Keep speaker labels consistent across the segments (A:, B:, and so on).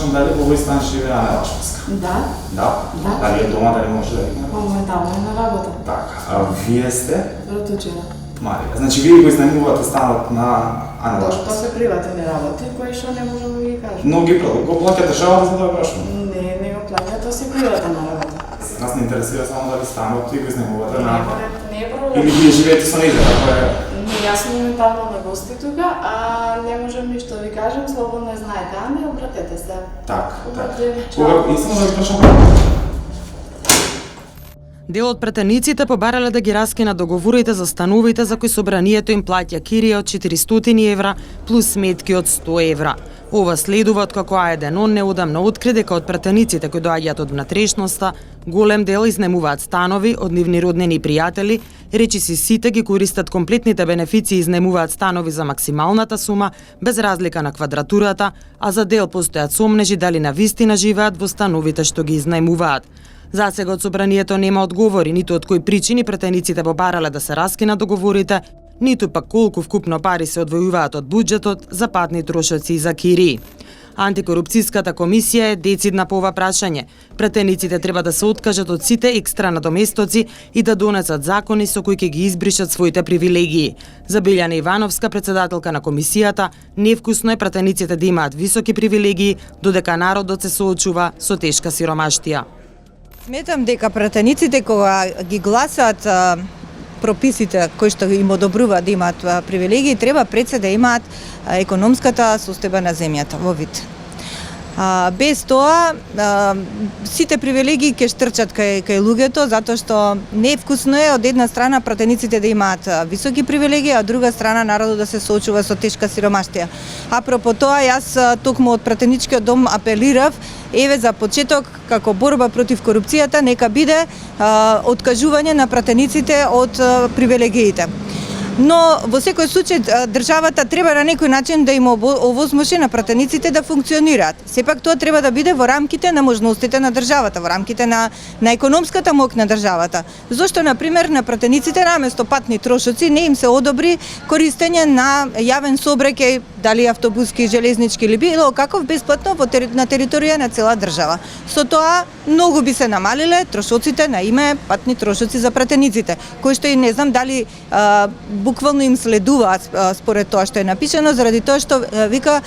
A: прашам дали во овој стан живее Ана Лашковска?
B: Да.
A: Да? Дали е дома, дали може да има?
B: Моментално е на работа.
A: Така, а вие сте?
B: Братучина.
A: Марија. Значи вие го изнајмувате станот на Ана
B: Тоа
A: Лашковска?
B: се приватни работи, кои што не можам да ги кажам.
A: Но го плаќа државата за да го прашам?
B: Не го плаќа, тоа се приватна работа.
A: Нас не интересира само дали станот и го изнајмувате на...
B: Не е проблем.
A: Или вие живеете со нејза, како е?
B: Не, јас сум моментално на гости тука, а не можам ништо да ви кажам, слободно знаете, ами обратете се.
A: Така.
B: Чао.
A: И само да ви прашам...
C: Дел од претениците побарале да ги раскинат договорите за становите за кои собранието им плаќа кирија од 400 евра плюс сметки од 100 евра. Ова следува од како АЕДНОН неодамна откри дека од претениците кои доаѓаат од внатрешноста, голем дел изнемуваат станови од нивни роднини и пријатели, речиси сите ги користат комплетните бенефиции и изнемуваат станови за максималната сума, без разлика на квадратурата, а за дел постојат сомнежи дали навистина живеат во становите што ги изнемуваат. Засега од собранието нема одговори ниту од кои причини претениците побарале да се раскинат договорите, ниту пак колку вкупно пари се одвојуваат од буџетот за патни трошоци и за кирии. Антикорупцијската комисија е децидна по ова прашање. Претениците треба да се откажат од сите екстра надоместоци и да донесат закони со кои ќе ги избришат своите привилегии. За Билјана Ивановска, председателка на комисијата, невкусно е претениците да имаат високи привилегии, додека народот се соочува со тешка сиромаштија.
D: Сметам дека претениците кога ги гласаат прописите кои што им одобруваат да имаат привилегии, треба пред се да имаат економската состојба на земјата во вид. Без тоа, сите привилегии ќе штрчат кај луѓето, затоа што невкусно е од една страна пратениците да имаат високи привилегии, а од друга страна народот да се соочува со тешка сиромаштија. Апропо тоа, јас токму од пратеничкиот дом апелирав, еве за почеток, како борба против корупцијата, нека биде откажување на пратениците од привилегиите. Но во секој случај државата треба на некој начин да им овозможи на пратениците да функционираат. Сепак тоа треба да биде во рамките на можностите на државата, во рамките на економската моќ на државата. Зошто на пример на пратениците наместо патни трошоци не им се одобри користење на јавен сообраќај, дали автобуски, железнички или било каков бесплатно на територија на цела држава. Со тоа многу би се намалиле трошоците на име патни трошоци за пратениците, кои што и не знам дали буквално им следуваат според тоа што е напишано, заради тоа што вика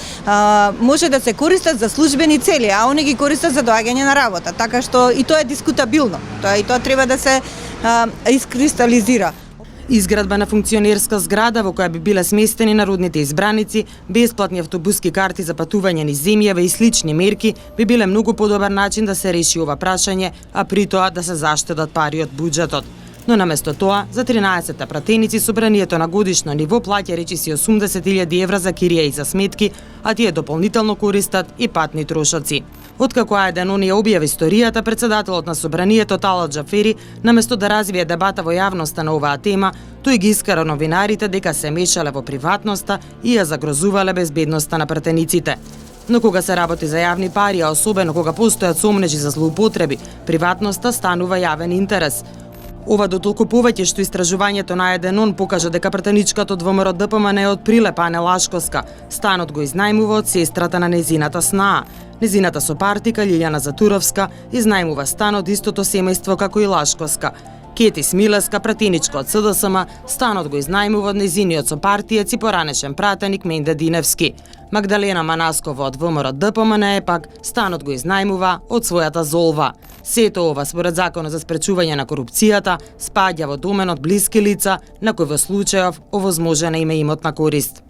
D: може да се користат за службени цели, а они ги користат за доаѓање на работа. Така што и тоа е дискутабилно. Тоа треба да се искристализира.
C: Изградба на функционерска зграда во која би биле сместени народните избраници, бесплатни автобуски карти за патување низ земјава и слични мерки би биле многу подобар начин да се реши ова прашање, а при тоа да се заштедат пари од буџетот. Но наместо тоа, за 13 пратеници собранието на годишно ниво плаќа речиси 80.000 евра за кирија и за сметки, а тие дополнително користат и патни трошоци. Откако АЕДНОН ја објави историјата, председателот на собранието Талат Џафери, наместо да развие дебата во јавноста на оваа тема, тој ги искара новинарите дека се мешале во приватноста и ја загрозувале безбедноста на пратениците. Но кога се работи за јавни пари, а особено кога постојат сомнежи за злоупотреби, приватноста станува јавен интерес. Ова дотолку повеќе што истражувањето на АЕДНОН покажа дека пратеничката од ВМРО ДПМН е од Прилеп, Ана Лашковска. Станот го изнајмува од сестрата на незината снаа. Незината сопартика Лилјана Затуровска изнајмува станот истото семејство како и Лашковска. Кети Смилеска, пратеничка од СДСМ, станот го изнајмува од незиниот сопартиец и поранешен пратеник Менде Диневски. Магдалена Манаскова од ВМРО ДПМН пак станот го изнајмува од својата золва. Сето ова според Законот за спречување на корупцијата спаѓа во доменот блиски лица на кои во случајов овозможена им е имотна корист.